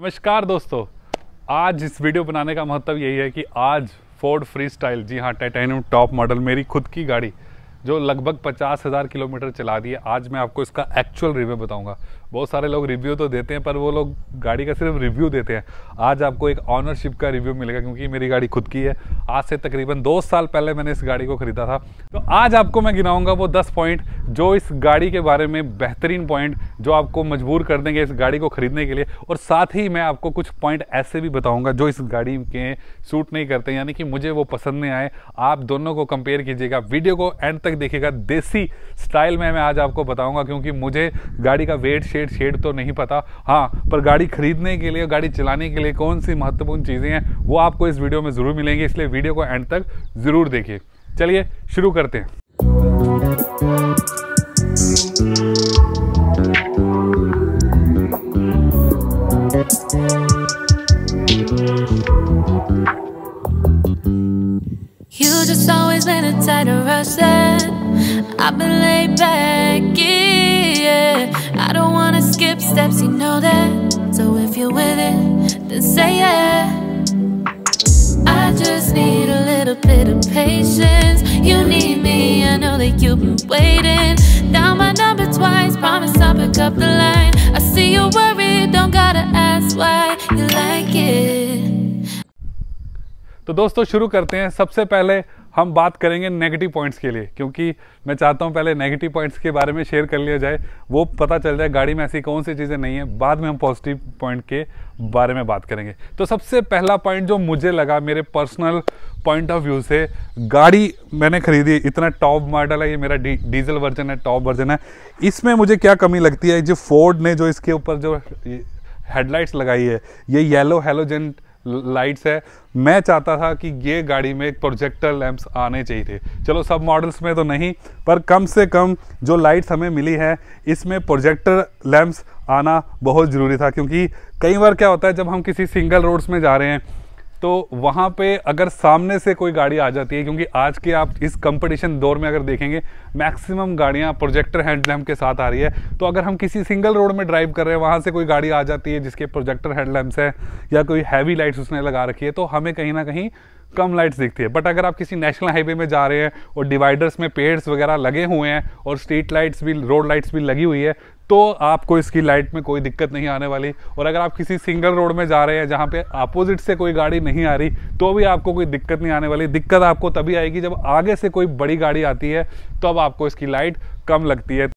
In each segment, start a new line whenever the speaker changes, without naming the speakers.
नमस्कार दोस्तों, आज इस वीडियो बनाने का महत्व यही है कि आज फोर्ड फ्रीस्टाइल, जी हाँ, टाइटेनियम टॉप मॉडल, मेरी खुद की गाड़ी जो लगभग 50,000 किलोमीटर चला दी है, आज मैं आपको इसका एक्चुअल रिव्यू बताऊंगा। बहुत सारे लोग रिव्यू तो देते हैं पर वो लोग गाड़ी का सिर्फ रिव्यू देते हैं। आज आपको एक ऑनरशिप का रिव्यू मिलेगा क्योंकि मेरी गाड़ी खुद की है। आज से तकरीबन 2 साल पहले मैंने इस गाड़ी को ख़रीदा था। तो आज आपको मैं गिनाऊंगा वो 10 पॉइंट जो इस गाड़ी के बारे में बेहतरीन पॉइंट जो आपको मजबूर कर देंगे इस गाड़ी को ख़रीदने के लिए। और साथ ही मैं आपको कुछ पॉइंट ऐसे भी बताऊँगा जो इस गाड़ी के सूट नहीं करते, यानी कि मुझे वो पसंद नहीं आए। आप दोनों को कंपेयर कीजिएगा, वीडियो को एंड तक देखिएगा। देसी स्टाइल में मैं आज आपको बताऊंगा क्योंकि मुझे गाड़ी का वेट शेड तो नहीं पता, हाँ, पर गाड़ी खरीदने के लिए, गाड़ी चलाने के लिए कौन सी महत्वपूर्ण चीज़ें हैं वो आपको इस वीडियो में ज़रूर मिलेंगी, इसलिए वीडियो को एंड तक ज़रूर देखिए। चलिए शुरू करते हैं।
You just always been a tighter rush that I've been laid back, yeah. I don't wanna skip steps, you know that. So if you're with it, then say yeah. I just need a little bit of patience. You need me, I know that you've been waiting. Down my number twice, promise I'll pick up the line. I see you worried, don't gotta ask why you like it.
तो दोस्तों शुरू करते हैं। सबसे पहले हम बात करेंगे नेगेटिव पॉइंट्स के लिए, क्योंकि मैं चाहता हूं पहले नेगेटिव पॉइंट्स के बारे में शेयर कर लिया जाए, वो पता चल जाए गाड़ी में ऐसी कौन सी चीज़ें नहीं है। बाद में हम पॉजिटिव पॉइंट के बारे में बात करेंगे। तो सबसे पहला पॉइंट जो मुझे लगा मेरे पर्सनल पॉइंट ऑफ व्यू से, गाड़ी मैंने खरीदी, इतना टॉप मॉडल है, ये मेरा डीजल वर्जन है, टॉप वर्जन है। इसमें मुझे क्या कमी लगती है, जो फोर्ड ने जो इसके ऊपर जो हेडलाइट्स लगाई है, ये येलो हैलोजन लाइट्स है। मैं चाहता था कि ये गाड़ी में एक प्रोजेक्टर लैंप्स आने चाहिए थे। चलो सब मॉडल्स में तो नहीं, पर कम से कम जो लाइट्स हमें मिली है इसमें प्रोजेक्टर लैंप्स आना बहुत ज़रूरी था। क्योंकि कई बार क्या होता है, जब हम किसी सिंगल रोड्स में जा रहे हैं तो वहाँ पे अगर सामने से कोई गाड़ी आ जाती है, क्योंकि आज के आप इस कंपटीशन दौर में अगर देखेंगे मैक्सिमम गाड़ियाँ प्रोजेक्टर हेडलैम्प के साथ आ रही है। तो अगर हम किसी सिंगल रोड में ड्राइव कर रहे हैं, वहाँ से कोई गाड़ी आ जाती है जिसके प्रोजेक्टर हेडलैम्प्स है या कोई हैवी लाइट्स उसने लगा रखी है, तो हमें कहीं ना कहीं कम लाइट्स दिखती है। बट अगर आप किसी नेशनल हाईवे में जा रहे हैं और डिवाइडर्स में पेड्स वगैरह लगे हुए हैं और स्ट्रीट लाइट्स भी, रोड लाइट्स भी लगी हुई है, तो आपको इसकी लाइट में कोई दिक्कत नहीं आने वाली। और अगर आप किसी सिंगल रोड में जा रहे हैं जहाँ पे अपोजिट से कोई गाड़ी नहीं आ रही, तो भी आपको कोई दिक्कत नहीं आने वाली। दिक्कत आपको तभी आएगी जब आगे से कोई बड़ी गाड़ी आती है, तो अब आपको इसकी लाइट कम लगती है।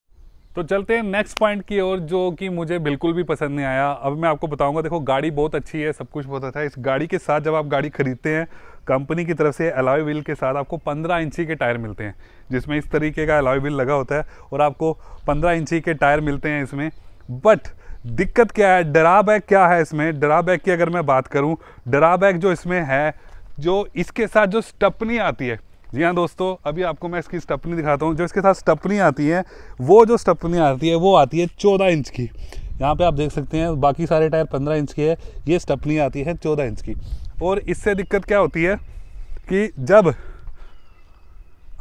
तो चलते हैं नेक्स्ट पॉइंट की ओर, जो कि मुझे बिल्कुल भी पसंद नहीं आया। अब मैं आपको बताऊंगा। देखो, गाड़ी बहुत अच्छी है, सब कुछ बहुत अच्छा है। इस गाड़ी के साथ जब आप गाड़ी खरीदते हैं, कंपनी की तरफ से अलॉय व्हील के साथ आपको 15 इंची के टायर मिलते हैं, जिसमें इस तरीके का अलॉय व्हील लगा होता है और आपको 15 इंची के टायर मिलते हैं इसमें। बट दिक्कत क्या है, ड्रॉबैक क्या है इसमें? ड्रॉबैक की अगर मैं बात करूँ, ड्रॉबैक जो इसमें है, जो इसके साथ जो स्टपनी आती है, जी हाँ दोस्तों, अभी आपको मैं इसकी स्टपनी दिखाता हूँ। जो इसके साथ स्टपनी आती है, वो जो स्टपनी आती है वो आती है 14 इंच की। यहाँ पे आप देख सकते हैं बाकी सारे टायर 15 इंच के है, ये स्टपनी आती है 14 इंच की। और इससे दिक्कत क्या होती है कि जब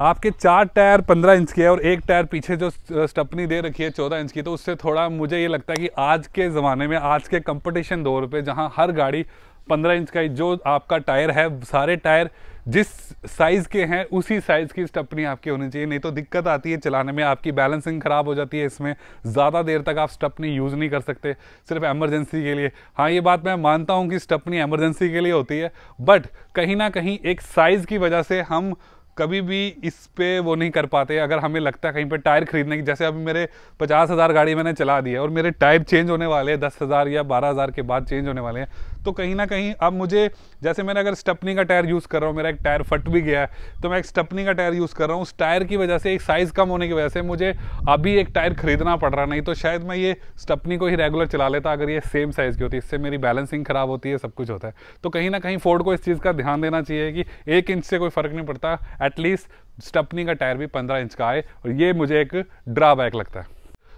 आपके 4 टायर 15 इंच के है और एक टायर पीछे जो स्टपनी दे रखी है 14 इंच की, तो उससे थोड़ा मुझे ये लगता है कि आज के ज़माने में, आज के कंपटीशन दौर पे, जहाँ हर गाड़ी 15 इंच का जो आपका टायर है, सारे टायर जिस साइज़ के हैं उसी साइज़ की स्टपनी आपकी होनी चाहिए। नहीं तो दिक्कत आती है चलाने में, आपकी बैलेंसिंग ख़राब हो जाती है। इसमें ज़्यादा देर तक आप स्टपनी यूज़ नहीं कर सकते, सिर्फ एमरजेंसी के लिए। हाँ, ये बात मैं मानता हूँ कि स्टपनी एमरजेंसी के लिए होती है, बट कहीं ना कहीं एक साइज़ की वजह से हम कभी भी इस पे वो नहीं कर पाते। अगर हमें लगता है कहीं पे टायर खरीदने की, जैसे अभी मेरे 50,000 गाड़ी मैंने चला दी है और मेरे टायर चेंज होने वाले हैं 10,000 या 12,000 के बाद चेंज होने वाले हैं, तो कहीं ना कहीं अब मुझे, जैसे मैंने अगर स्टपनी का टायर यूज़ कर रहा हूँ, मेरा एक टायर फट भी गया है, तो मैं एक स्टपनी का टायर यूज़ कर रहा हूँ। उस टायर की वजह से, एक साइज़ कम होने की वजह से मुझे अभी एक टायर खरीदना पड़ रहा। नहीं तो शायद मैं ये स्टपनी को ही रेगुलर चला लेता अगर ये सेम साइज़ की होती। इससे मेरी बैलेंसिंग ख़राब होती है, सब कुछ होता है। तो कहीं ना कहीं फोर्ड को इस चीज़ का ध्यान देना चाहिए कि 1 इंच से कोई फ़र्क नहीं पड़ता, एटलीस्ट स्टपनी का टायर भी 15 इंच का आए, और ये मुझे एक ड्रॉबैक लगता है।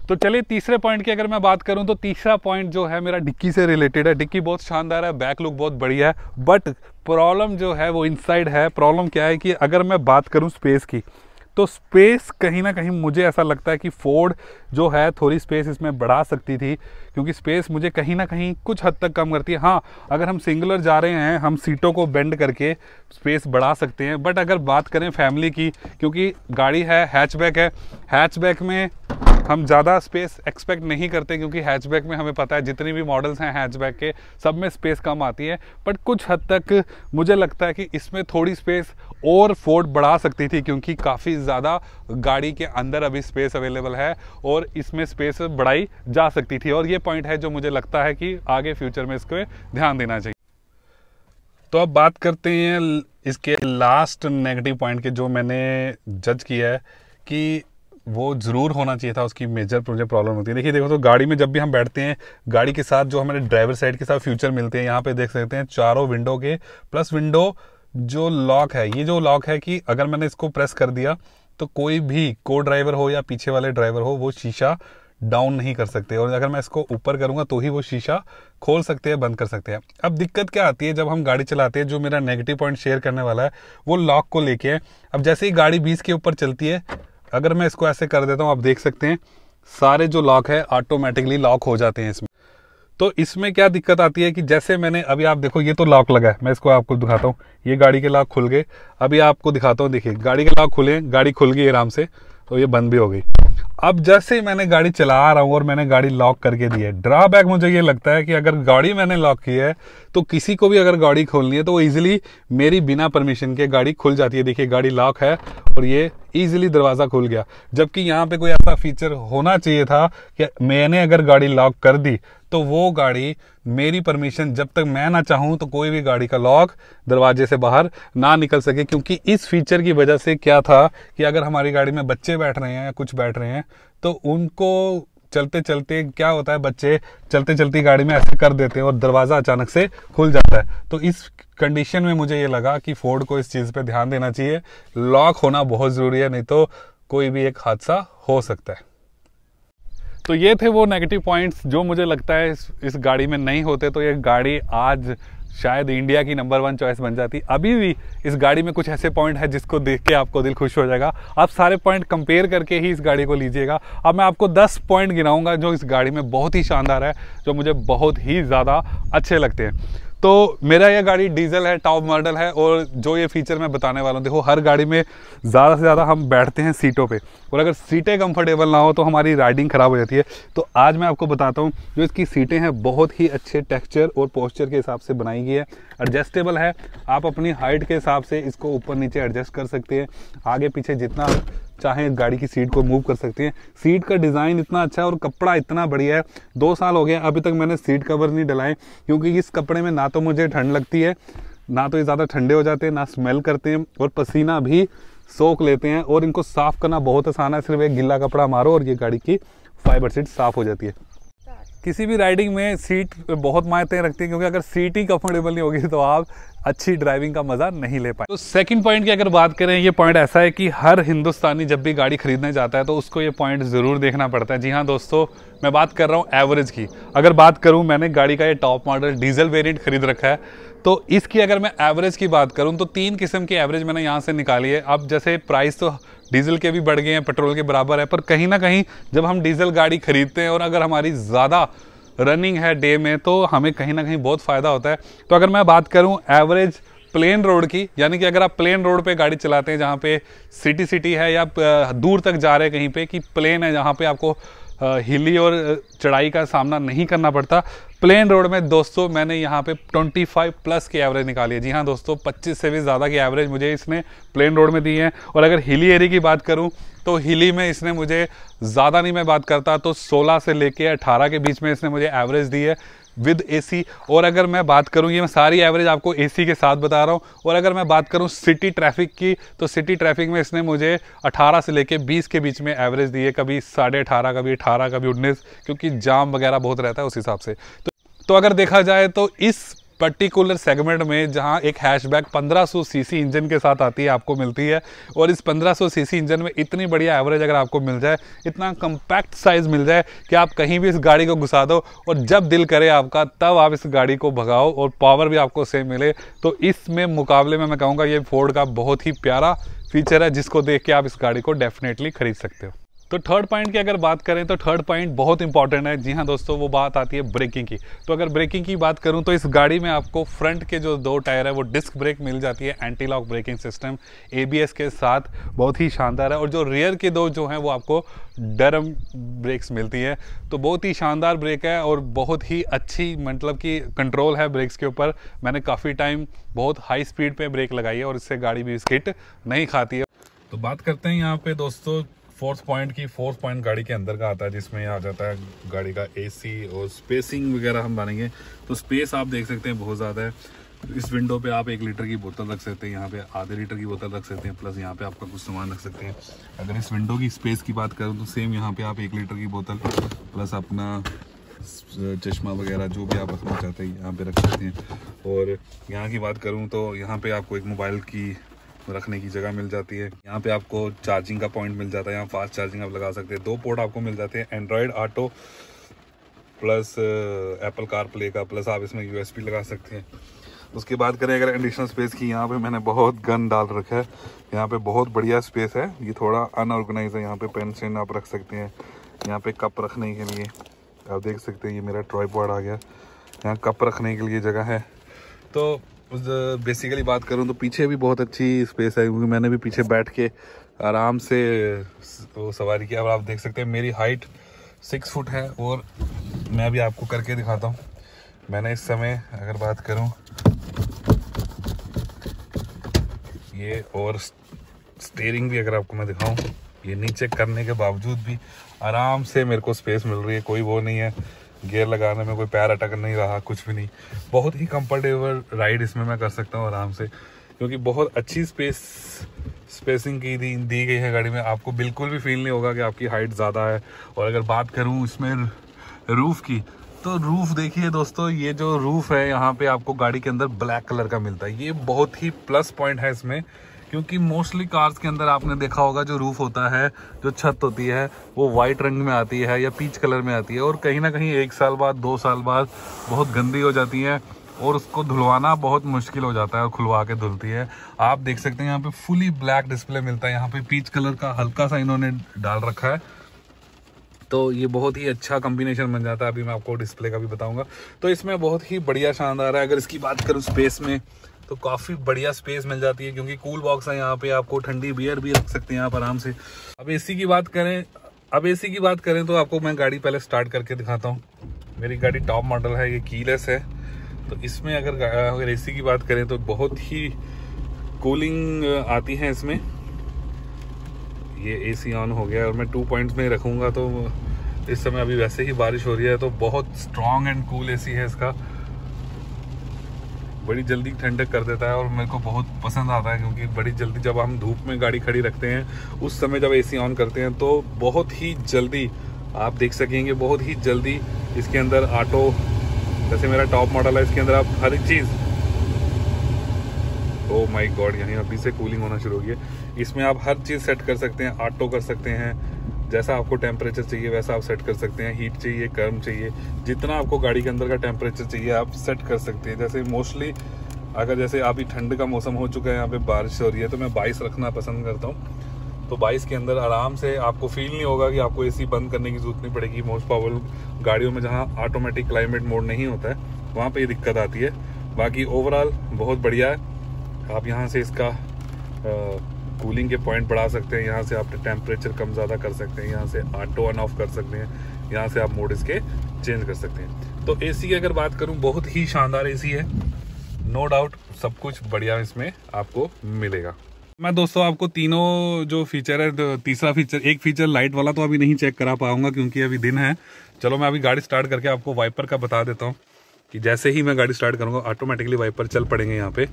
तो चलिए तीसरे पॉइंट की अगर मैं बात करूं, तो तीसरा पॉइंट जो है मेरा डिक्की से रिलेटेड है। डिक्की बहुत शानदार है, बैक लुक बहुत बढ़िया है, बट प्रॉब्लम जो है वो इनसाइड है। प्रॉब्लम क्या है कि अगर मैं बात करूं स्पेस की, तो स्पेस कहीं ना कहीं मुझे ऐसा लगता है कि फोर्ड जो है थोड़ी स्पेस इसमें बढ़ा सकती थी, क्योंकि स्पेस मुझे कहीं ना कहीं कुछ हद तक कम करती है। हाँ, अगर हम सिंगुलर जा रहे हैं, हम सीटों को बेंड करके स्पेस बढ़ा सकते हैं, बट अगर बात करें फैमिली की, क्योंकि गाड़ी है हैचबैक है, हैचबैक में हम ज़्यादा स्पेस एक्सपेक्ट नहीं करते, क्योंकि हैचबैक में हमें पता है जितनी भी मॉडल्स हैं हैचबैक के सब में स्पेस कम आती है। बट कुछ हद तक मुझे लगता है कि इसमें थोड़ी स्पेस और फोर्ड बढ़ा सकती थी, क्योंकि काफ़ी ज़्यादा गाड़ी के अंदर अभी स्पेस अवेलेबल है और इसमें स्पेस बढ़ाई जा सकती थी। और ये पॉइंट है जो मुझे लगता है कि आगे फ्यूचर में इसको ध्यान देना चाहिए। तो अब बात करते हैं इसके लास्ट नेगेटिव पॉइंट के, जो मैंने जज किया है कि वो ज़रूर होना चाहिए था, उसकी मेजर मुझे प्रॉब्लम होती है। देखिए देखो, तो गाड़ी में जब भी हम बैठते हैं, गाड़ी के साथ जो हमारे ड्राइवर साइड के साथ फीचर मिलते हैं, यहाँ पे देख सकते हैं चारों विंडो के प्लस विंडो जो लॉक है, ये जो लॉक है कि अगर मैंने इसको प्रेस कर दिया तो कोई भी को ड्राइवर हो या पीछे वाले ड्राइवर हो वो शीशा डाउन नहीं कर सकते, और अगर मैं इसको ऊपर करूंगा तो ही वो शीशा खोल सकते हैं, बंद कर सकते हैं। अब दिक्कत क्या आती है जब हम गाड़ी चलाते हैं, जो मेरा नेगेटिव पॉइंट शेयर करने वाला है वो लॉक को लेके है। अब जैसे ही गाड़ी 20 के ऊपर चलती है, अगर मैं इसको ऐसे कर देता हूँ, आप देख सकते हैं सारे जो लॉक है ऑटोमेटिकली लॉक हो जाते हैं इसमें। तो इसमें क्या दिक्कत आती है कि जैसे मैंने अभी, आप देखो ये तो लॉक लगा है, मैं इसको आपको दिखाता हूँ, ये गाड़ी के लॉक खुल गए। अभी आपको दिखाता हूँ, देखिए गाड़ी के लॉक खुले, गाड़ी खुल गई आराम से, तो ये बंद भी हो गई। अब जैसे ही मैंने गाड़ी चला रहा हूँ और मैंने गाड़ी लॉक करके दी है, ड्रॉबैक मुझे ये लगता है कि अगर गाड़ी मैंने लॉक की है तो किसी को भी अगर गाड़ी खोलनी है तो वो इजीली मेरी बिना परमिशन के गाड़ी खुल जाती है। देखिए गाड़ी लॉक है और ये इजीली दरवाज़ा खुल गया, जबकि यहाँ पे कोई ऐसा फीचर होना चाहिए था कि मैंने अगर गाड़ी लॉक कर दी तो वो गाड़ी मेरी परमिशन, जब तक मैं ना चाहूँ तो कोई भी गाड़ी का लॉक दरवाजे से बाहर ना निकल सके। क्योंकि इस फीचर की वजह से क्या था कि अगर हमारी गाड़ी में बच्चे बैठ रहे हैं या कुछ बैठ रहे हैं तो उनको चलते चलते क्या होता है, बच्चे चलते चलती गाड़ी में ऐसे कर देते हैं और दरवाज़ा अचानक से खुल जाता है। तो इस कंडीशन में मुझे ये लगा कि फोर्ड को इस चीज़ पे ध्यान देना चाहिए, लॉक होना बहुत ज़रूरी है, नहीं तो कोई भी एक हादसा हो सकता है। तो ये थे वो नेगेटिव पॉइंट्स जो मुझे लगता है इस गाड़ी में नहीं होते तो ये गाड़ी आज शायद इंडिया की नंबर 1 चॉइस बन जाती। अभी भी इस गाड़ी में कुछ ऐसे पॉइंट है जिसको देख के आपको दिल खुश हो जाएगा। आप सारे पॉइंट कंपेयर करके ही इस गाड़ी को लीजिएगा। अब मैं आपको 10 पॉइंट गिनाऊंगा जो इस गाड़ी में बहुत ही शानदार है, जो मुझे बहुत ही ज़्यादा अच्छे लगते हैं। तो मेरा यह गाड़ी डीजल है, टॉप मॉडल है, और जो ये फीचर मैं बताने वाला हूँ, देखो हर गाड़ी में ज़्यादा से ज़्यादा हम बैठते हैं सीटों पे, और अगर सीटें कंफर्टेबल ना हो तो हमारी राइडिंग ख़राब हो जाती है। तो आज मैं आपको बताता हूँ, जो इसकी सीटें हैं बहुत ही अच्छे टेक्सचर और पोस्चर के हिसाब से बनाई गई है, एडजस्टेबल है, आप अपनी हाइट के हिसाब से इसको ऊपर नीचे एडजस्ट कर सकते हैं, आगे पीछे जितना चाहे गाड़ी की सीट को मूव कर सकते हैं। सीट का डिज़ाइन इतना अच्छा है और कपड़ा इतना बढ़िया है। 2 साल हो गया अभी तक मैंने सीट कवर नहीं डलाए, क्योंकि इस कपड़े में ना तो मुझे ठंड लगती है, ना तो ये ज़्यादा ठंडे हो जाते हैं, ना स्मेल करते हैं, और पसीना भी सोख लेते हैं, और इनको साफ़ करना बहुत आसान है। सिर्फ एक गिल्ला कपड़ा मारो और ये गाड़ी की फाइबर सीट साफ़ हो जाती है। किसी भी राइडिंग में सीट बहुत मायने रखती है, क्योंकि अगर सीट ही कंफर्टेबल नहीं होगी तो आप अच्छी ड्राइविंग का मजा नहीं ले पाए। तो सेकंड पॉइंट की अगर बात करें, ये पॉइंट ऐसा है कि हर हिंदुस्तानी जब भी गाड़ी खरीदने जाता है तो उसको ये पॉइंट ज़रूर देखना पड़ता है। जी हाँ दोस्तों, मैं बात कर रहा हूँ एवरेज की। अगर बात करूँ, मैंने गाड़ी का ये टॉप मॉडल डीजल वेरिएंट खरीद रखा है, तो इसकी अगर मैं एवरेज की बात करूँ तो 3 किस्म की एवरेज मैंने यहाँ से निकाली है। अब जैसे प्राइस तो डीजल के भी बढ़ गए हैं, पेट्रोल के बराबर है, पर कहीं ना कहीं जब हम डीजल गाड़ी खरीदते हैं और अगर हमारी ज़्यादा रनिंग है डे में, तो हमें कहीं ना कहीं बहुत फ़ायदा होता है। तो अगर मैं बात करूं एवरेज प्लेन रोड की, यानी कि अगर आप प्लेन रोड पे गाड़ी चलाते हैं जहां पे सिटी है या दूर तक जा रहे हैं कहीं पे, कि प्लेन है जहां पे आपको हिली और चढ़ाई का सामना नहीं करना पड़ता, प्लेन रोड में दोस्तों मैंने यहाँ पे 25 प्लस की एवरेज निकाली है। जी हाँ दोस्तों, 25 से भी ज़्यादा की एवरेज मुझे इसने प्लेन रोड में दी है। और अगर हिली एरिया की बात करूँ तो हिली में इसने मुझे ज़्यादा नहीं, मैं बात करता तो 16 से लेके 18 के बीच में इसने मुझे एवरेज दी है विद एसी। और अगर मैं बात करूं, ये मैं सारी एवरेज आपको एसी के साथ बता रहा हूं। और अगर मैं बात करूं सिटी ट्रैफिक की, तो सिटी ट्रैफिक में इसने मुझे 18 से लेके 20 के बीच में एवरेज दी है, कभी 18.5, कभी 18, कभी 19, क्योंकि जाम वगैरह बहुत रहता है उस हिसाब से। तो अगर देखा जाए तो इस पर्टिकुलर सेगमेंट में जहां एक हैशबैक 1500 सीसी इंजन के साथ आती है आपको मिलती है। और इस 1500 सीसी इंजन में इतनी बढ़िया एवरेज अगर आपको मिल जाए, इतना कम्पैक्ट साइज़ मिल जाए कि आप कहीं भी इस गाड़ी को घुसा दो और जब दिल करे आपका तब आप इस गाड़ी को भगाओ और पावर भी आपको सेम मिले, तो इसमें मुकाबले में मैं कहूँगा ये फोर्ड का बहुत ही प्यारा फीचर है जिसको देख के आप इस गाड़ी को डेफिनेटली खरीद सकते हो। तो थर्ड पॉइंट की अगर बात करें तो थर्ड पॉइंट बहुत इंपॉर्टेंट है। जी हाँ दोस्तों, वो बात आती है ब्रेकिंग की। तो अगर ब्रेकिंग की बात करूं तो इस गाड़ी में आपको फ्रंट के जो 2 टायर है वो डिस्क ब्रेक मिल जाती है, anti lock braking system ABS के साथ, बहुत ही शानदार है। और जो रियर के 2 जो हैं वो आपको डरम ब्रेक्स मिलती है। तो बहुत ही शानदार ब्रेक है और बहुत ही अच्छी मतलब कि कंट्रोल है ब्रेक्स के ऊपर। मैंने काफ़ी टाइम बहुत हाई स्पीड पे ब्रेक लगाई है और इससे गाड़ी भी स्किड नहीं खाती है। तो बात करते हैं यहाँ पे दोस्तों फोर्थ पॉइंट की। फोर्थ पॉइंट गाड़ी के अंदर का आता है जिसमें आ जाता है गाड़ी का AC और स्पेसिंग वगैरह हम बनेंगे। तो स्पेस आप देख सकते हैं बहुत ज़्यादा है। इस विंडो पे आप 1 लीटर की बोतल रख सकते हैं, यहाँ पे आधे लीटर की बोतल रख सकते हैं, प्लस यहाँ पे आपका कुछ सामान रख सकते हैं। अगर इस विंडो की स्पेस की बात करूँ तो सेम यहाँ पे आप 1 लीटर की बोतल प्लस अपना चश्मा वगैरह जो भी आप रखना चाहते हैं यहाँ पे रख सकते हैं। और यहाँ की बात करूँ तो यहाँ पे आपको एक मोबाइल की रखने की जगह मिल जाती है। यहाँ पे आपको चार्जिंग का पॉइंट मिल जाता है, यहाँ फास्ट चार्जिंग आप लगा सकते हैं। 2 पोर्ट आपको मिल जाते हैं, Android auto plus Apple CarPlay का, प्लस आप इसमें USB लगा सकते हैं। उसके बाद करें अगर एडिशनल स्पेस की, यहाँ पे मैंने बहुत गन डाल रखा है। यहाँ पे बहुत बढ़िया स्पेस है, ये थोड़ा अनऑर्गेनाइज है। यहाँ पे पेन स्टैंड आप रख सकते हैं, यहाँ पे कप रखने के लिए आप देख सकते हैं। ये मेरा ट्राइपॉड आ गया, यहाँ कप रखने के लिए जगह है। तो बेसिकली बात करूं तो पीछे भी बहुत अच्छी स्पेस है, क्योंकि मैंने भी पीछे बैठ के आराम से वो सवारी किया। और आप देख सकते हैं मेरी हाइट 6 फुट है और मैं भी आपको करके दिखाता हूं। मैंने इस समय अगर बात करूं ये, और स्टीयरिंग भी अगर आपको मैं दिखाऊं, ये नीचे करने के बावजूद भी आराम से मेरे को स्पेस मिल रही है। कोई वो नहीं है गियर लगाने में कोई पैर अटक नहीं रहा, कुछ भी नहीं। बहुत ही कंफर्टेबल राइड इसमें मैं कर सकता हूँ आराम से, क्योंकि बहुत अच्छी स्पेसिंग की दी गई है गाड़ी में। आपको बिल्कुल भी फील नहीं होगा कि आपकी हाइट ज़्यादा है। और अगर बात करूँ इसमें रूफ़ की, तो रूफ़ देखिए दोस्तों, ये जो रूफ़ है यहाँ पे आपको गाड़ी के अंदर ब्लैक कलर का मिलता है। ये बहुत ही प्लस पॉइंट है इसमें, क्योंकि मोस्टली कार्स के अंदर आपने देखा होगा जो रूफ होता है, जो छत होती है, वो वाइट रंग में आती है या पीच कलर में आती है, और कहीं ना कहीं 1 साल बाद 2 साल बाद बहुत गंदी हो जाती है और उसको धुलवाना बहुत मुश्किल हो जाता है और खुलवा के धुलती है। आप देख सकते हैं यहाँ पे फुली ब्लैक डिस्प्ले मिलता है, यहाँ पे पीच कलर का हल्का सा इन्होंने डाल रखा है। तो ये बहुत ही अच्छा कॉम्बिनेशन बन जाता है। अभी मैं आपको डिस्प्ले का भी बताऊंगा। तो इसमें बहुत ही बढ़िया शानदार है। अगर इसकी बात करूँ स्पेस में, तो काफ़ी बढ़िया स्पेस मिल जाती है, क्योंकि कूल बॉक्स है यहाँ पे, आपको ठंडी बियर भी रख सकते हैं आप आराम से। अब एसी की बात करें तो आपको मैं गाड़ी पहले स्टार्ट करके दिखाता हूँ। मेरी गाड़ी टॉप मॉडल है, ये कीलेस है। तो इसमें अगर एसी की बात करें तो बहुत ही कूलिंग आती है इसमें। ये एसी ऑन हो गया और मैं 2 पॉइंट्स में रखूँगा। तो इस समय अभी वैसे ही बारिश हो रही है, तो बहुत स्ट्रॉन्ग एंड कूल एसी है इसका, बड़ी जल्दी ठंडक कर देता है और मेरे को बहुत पसंद आता है, क्योंकि बड़ी जल्दी जब हम धूप में गाड़ी खड़ी रखते हैं उस समय जब एसी ऑन करते हैं तो बहुत ही जल्दी आप देख सकेंगे, बहुत ही जल्दी इसके अंदर ऑटो, जैसे मेरा टॉप मॉडल है, इसके अंदर आप हर एक चीज़, ओह माय गॉड, यानी अभी से कूलिंग होना शुरू हो गई है। इसमें आप हर चीज़ सेट कर सकते हैं, ऑटो कर सकते हैं, जैसा आपको टेम्परेचर चाहिए वैसा आप सेट कर सकते हैं। हीट चाहिए, गर्म चाहिए, जितना आपको गाड़ी के अंदर का टेम्परेचर चाहिए आप सेट कर सकते हैं। जैसे मोस्टली अगर जैसे अभी ठंड का मौसम हो चुका है, यहाँ पे बारिश हो रही है, तो मैं 22 रखना पसंद करता हूँ। तो 22 के अंदर आराम से आपको फील नहीं होगा कि आपको एसी बंद करने की जरूरत नहीं पड़ेगी। मोस्ट पावरफुल गाड़ियों में जहाँ ऑटोमेटिक क्लाइमेट मोड नहीं होता है वहाँ पे ये दिक्कत आती है। बाकी ओवरऑल बहुत बढ़िया है। आप यहाँ से इसका कूलिंग के पॉइंट बढ़ा सकते हैं, यहाँ से आप टेम्परेचर कम ज़्यादा कर सकते हैं, यहाँ से ऑटो ऑन ऑफ कर सकते हैं, यहाँ से आप मोड इसके चेंज कर सकते हैं। तो एसी की अगर बात करूँ, बहुत ही शानदार एसी है, नो डाउट सब कुछ बढ़िया इसमें आपको मिलेगा। मैं दोस्तों आपको तीनों जो फीचर है, तो तीसरा फीचर, एक फीचर लाइट वाला तो अभी नहीं चेक करा पाऊंगा क्योंकि अभी दिन है। चलो मैं अभी गाड़ी स्टार्ट करके आपको वाइपर का बता देता हूँ कि जैसे ही मैं गाड़ी स्टार्ट करूँगा ऑटोमेटिकली वाइपर चल पड़ेंगे यहाँ पे।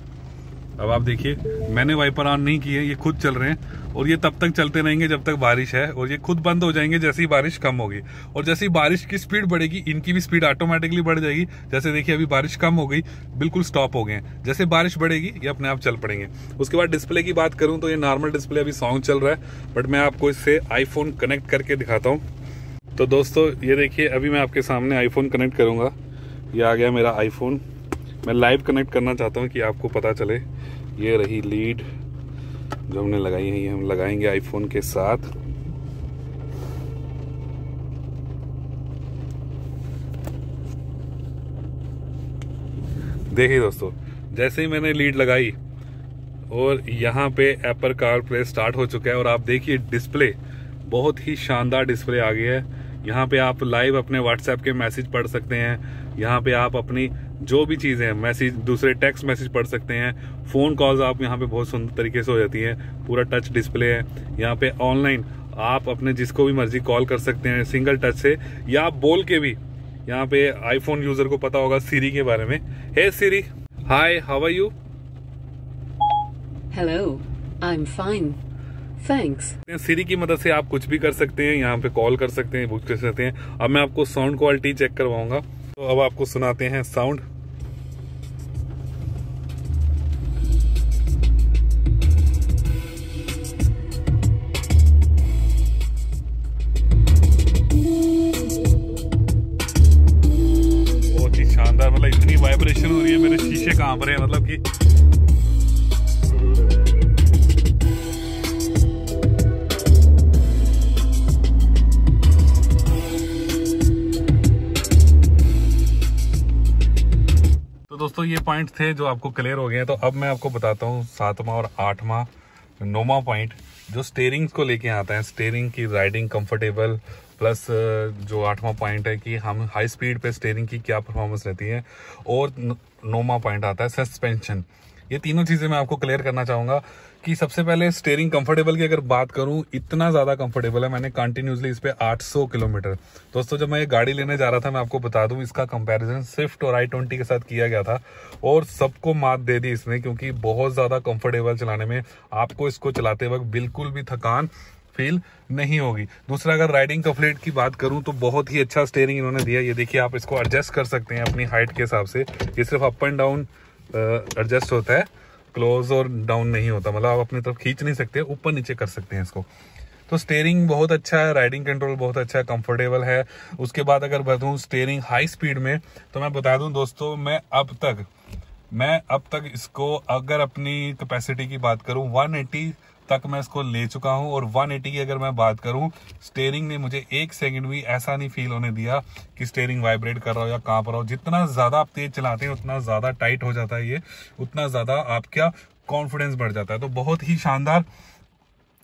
अब आप देखिए, मैंने वाइपर ऑन नहीं किए, ये खुद चल रहे हैं और ये तब तक चलते रहेंगे जब तक बारिश है, और ये खुद बंद हो जाएंगे जैसे ही बारिश कम होगी। और जैसे ही बारिश की स्पीड बढ़ेगी, इनकी भी स्पीड ऑटोमेटिकली बढ़ जाएगी। जैसे देखिए अभी बारिश कम हो गई, बिल्कुल स्टॉप हो गए हैं। जैसे बारिश बढ़ेगी ये अपने आप चल पड़ेंगे। उसके बाद डिस्प्ले की बात करूं तो ये नॉर्मल डिस्प्ले, अभी सॉन्ग चल रहा है, बट मैं आपको इससे आईफोन कनेक्ट करके दिखाता हूँ। तो दोस्तों ये देखिए, अभी मैं आपके सामने आईफोन कनेक्ट करूँगा। ये आ गया मेरा आईफोन। मैं लाइव कनेक्ट करना चाहता हूँ कि आपको पता चले। ये रही लीड जो हमने लगाई है, ये हम लगाएंगे आईफोन के साथ। देखिए दोस्तों, जैसे ही मैंने लीड लगाई और यहाँ पे एप्पल कारप्ले स्टार्ट हो चुका है, और आप देखिए डिस्प्ले बहुत ही शानदार डिस्प्ले आ गया है। यहाँ पे आप लाइव अपने व्हाट्सएप के मैसेज पढ़ सकते हैं। यहाँ पे आप अपनी जो भी चीज़ें हैं, मैसेज, दूसरे टेक्स्ट मैसेज पढ़ सकते हैं। फ़ोन कॉल्स आप यहाँ पे बहुत सुंदर तरीके से हो जाती हैं। पूरा टच डिस्प्ले है। यहाँ पे ऑनलाइन आप अपने जिसको भी मर्जी कॉल कर सकते हैं सिंगल टच से, या आप बोल के भी। यहाँ पे आईफोन यूजर को पता होगा सीरी के बारे में। Hey Siri, hi, how are you?
Hello, I am fine, thanks.
Siri की मदद से आप कुछ भी कर सकते हैं, यहाँ पे कॉल कर सकते हैं, बुक कर सकते हैं। अब मैं आपको साउंड क्वालिटी चेक करवाऊंगा, तो अब आपको सुनाते हैं साउंड। बहुत ही शानदार, मतलब इतनी वाइब्रेशन हो रही है, मेरे शीशे कांप रहे हैं, मतलब कि दोस्तों ये पॉइंट थे जो आपको क्लियर हो गए हैं। तो अब मैं आपको बताता हूँ 7वां और 8वां 9वां पॉइंट जो स्टीयरिंग को लेके आता है। स्टीयरिंग की राइडिंग कंफर्टेबल, प्लस जो 8वां पॉइंट है कि हम हाई स्पीड पे स्टीयरिंग की क्या परफॉर्मेंस रहती है, और 9वां पॉइंट आता है सस्पेंशन। ये तीनों चीजें मैं आपको क्लियर करना चाहूंगा कि सबसे पहले स्टीयरिंग कंफर्टेबल की अगर बात करूं, इतना ज्यादा कंफर्टेबल है। मैंने कंटिन्यूसली इस पे 800 किलोमीटर, दोस्तों जब मैं ये गाड़ी लेने जा रहा था, मैं आपको बता दूं इसका कंपैरिजन स्विफ्ट और i20 के साथ किया गया था, और सबको मात दे दी इसने, क्योंकि बहुत ज्यादा कंफर्टेबल चलाने में। आपको इसको चलाते वक्त बिल्कुल भी थकान फील नहीं होगी। दूसरा, अगर राइडिंग कंफर्ट की बात करूं तो बहुत ही अच्छा स्टीयरिंग इन्होंने दिया। ये देखिए, आप इसको एडजस्ट कर सकते हैं अपनी हाइट के हिसाब से। ये सिर्फ अप एंड डाउन एडजस्ट होता है, क्लोज और डाउन नहीं होता। मतलब आप अपनी तरफ खींच नहीं सकते, ऊपर नीचे कर सकते हैं इसको। तो स्टीयरिंग बहुत अच्छा है, राइडिंग कंट्रोल बहुत अच्छा है, कंफर्टेबल है। उसके बाद अगर बताऊं स्टीयरिंग हाई स्पीड में, तो मैं बता दूं दोस्तों, मैं अब तक इसको अगर अपनी कैपेसिटी की बात करूं 180 तक मैं इसको ले चुका हूं। और 180 की अगर मैं बात करूं, स्टीयरिंग ने मुझे 1 सेकंड भी ऐसा नहीं फील होने दिया कि स्टीयरिंग वाइब्रेट कर रहा हो या कांप रहा हो। जितना ज्यादा आप तेज चलाते हैं उतना ज्यादा टाइट हो जाता है ये, उतना ज्यादा आपका कॉन्फिडेंस बढ़ जाता है। तो बहुत ही शानदार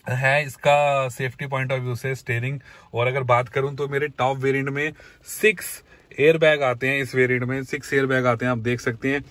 है इसका सेफ्टी पॉइंट ऑफ व्यू से स्टीयरिंग। और अगर बात करूं तो मेरे टॉप वेरिएंट में 6 एयर बैग आते हैं। इस वेरिएंट में 6 एयर बैग आते हैं, आप देख सकते हैं।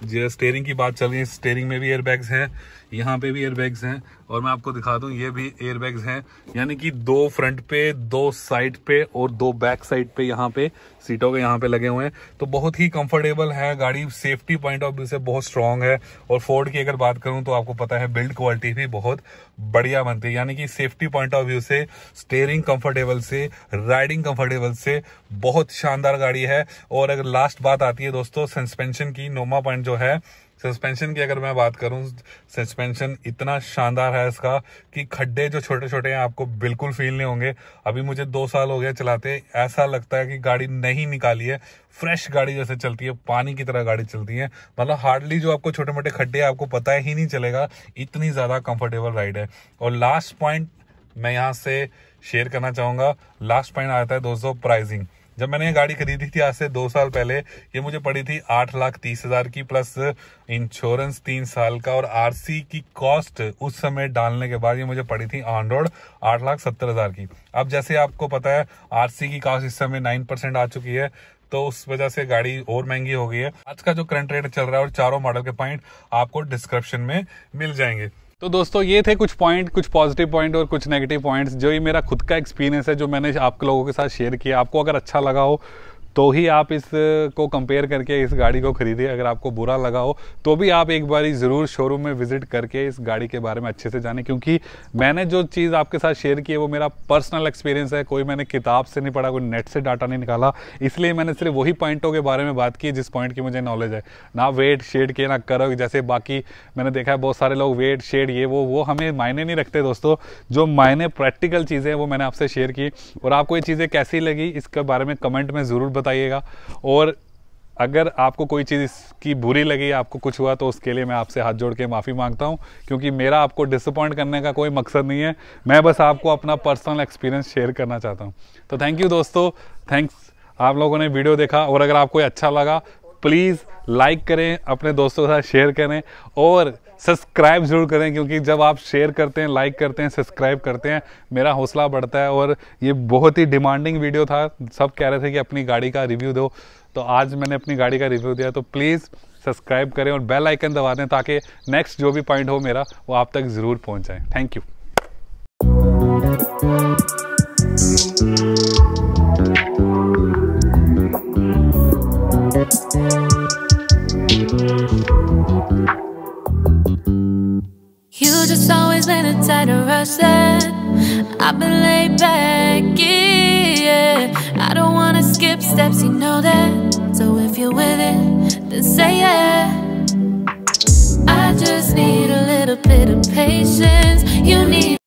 जो स्टीयरिंग की बात चल रही है, स्टीयरिंग में भी एयर बैग्स हैं, यहाँ पे भी एयर बैग्स हैं, और मैं आपको दिखा दूं ये भी एयर बैग्स हैं। यानी कि 2 फ्रंट पे, 2 साइड पे और 2 बैक साइड पे, यहाँ पे सीटों के यहाँ पे लगे हुए हैं। तो बहुत ही कंफर्टेबल है गाड़ी, सेफ्टी पॉइंट ऑफ व्यू से बहुत स्ट्रांग है। और फोर्ड की अगर बात करूं तो आपको पता है बिल्ड क्वालिटी भी बहुत बढ़िया बनती है। यानी कि सेफ्टी पॉइंट ऑफ व्यू से, स्टीयरिंग कंफर्टेबल से, राइडिंग कंफर्टेबल से बहुत शानदार गाड़ी है। और अगर लास्ट बात आती है दोस्तों सस्पेंशन की, 9वां पॉइंट जो है सस्पेंशन की, अगर मैं बात करूं, सस्पेंशन इतना शानदार है इसका कि खड्डे जो छोटे छोटे हैं आपको बिल्कुल फील नहीं होंगे। अभी मुझे 2 साल हो गए चलाते, ऐसा लगता है कि गाड़ी नहीं निकाली है, फ्रेश गाड़ी जैसे चलती है, पानी की तरह गाड़ी चलती है। मतलब हार्डली जो आपको छोटे मोटे खड्डे आपको पता ही नहीं चलेगा, इतनी ज्यादा कंफर्टेबल राइड है। और लास्ट पॉइंट मैं यहाँ से शेयर करना चाहूंगा, लास्ट पॉइंट आता है दोस्तों प्राइसिंग। जब मैंने ये गाड़ी खरीदी थी आज से 2 साल पहले, ये मुझे पड़ी थी 8,30,000 की, प्लस इंश्योरेंस 3 साल का, और आरसी की कॉस्ट उस समय डालने के बाद ये मुझे पड़ी थी ऑन रोड 8,70,000 की। अब जैसे आपको पता है आरसी की कॉस्ट इस समय 9% आ चुकी है, तो उस वजह से गाड़ी और महंगी हो गई है। आज का जो करंट रेट चल रहा है और चारों मॉडल के पॉइंट आपको डिस्क्रिप्शन में मिल जाएंगे। तो दोस्तों ये थे कुछ पॉइंट, कुछ पॉजिटिव पॉइंट और कुछ नेगेटिव पॉइंट्स, जो ये मेरा खुद का एक्सपीरियंस है जो मैंने आप लोगों के साथ शेयर किया। आपको अगर अच्छा लगा हो तो ही आप इस को कंपेयर करके इस गाड़ी को खरीदिए। अगर आपको बुरा लगा हो तो भी आप एक बारी ज़रूर शोरूम में विजिट करके इस गाड़ी के बारे में अच्छे से जानें, क्योंकि मैंने जो चीज़ आपके साथ शेयर की है वो मेरा पर्सनल एक्सपीरियंस है। कोई मैंने किताब से नहीं पढ़ा, कोई नेट से डाटा नहीं निकाला, इसलिए मैंने सिर्फ वही पॉइंटों के बारे में बात की जिस पॉइंट की मुझे नॉलेज है। ना वेट शेड के ना करो, जैसे बाकी मैंने देखा है बहुत सारे लोग वेट शेड ये वो हमें मायने नहीं रखते दोस्तों। जो मायने प्रैक्टिकल चीज़ें वो मैंने आपसे शेयर की। और आपको ये चीज़ें कैसी लगी इसके बारे में कमेंट में ज़रूर बताइएगा। और अगर आपको कोई चीज़ इसकी बुरी लगी, आपको कुछ हुआ, तो उसके लिए मैं आपसे हाथ जोड़ के माफ़ी मांगता हूं, क्योंकि मेरा आपको डिसअपॉइंट करने का कोई मकसद नहीं है। मैं बस आपको अपना पर्सनल एक्सपीरियंस शेयर करना चाहता हूं। तो थैंक यू दोस्तों, थैंक्स आप लोगों ने वीडियो देखा। और अगर आपको अच्छा लगा प्लीज़ लाइक करें, अपने दोस्तों के साथ शेयर करें और सब्सक्राइब ज़रूर करें, क्योंकि जब आप शेयर करते हैं, लाइक करते हैं, सब्सक्राइब करते हैं, मेरा हौसला बढ़ता है। और ये बहुत ही डिमांडिंग वीडियो था, सब कह रहे थे कि अपनी गाड़ी का रिव्यू दो, तो आज मैंने अपनी गाड़ी का रिव्यू दिया। तो प्लीज़ सब्सक्राइब करें और बेल आइकन दबा दें, ताकि नेक्स्ट जो भी पॉइंट हो मेरा वो आप तक ज़रूर पहुँच जाए। Thank you.
You just always been a tighter rush that I've been laid back, yeah. I don't wanna skip steps, you know that. So if you're with it, then say yeah. I just need a little bit of patience. You need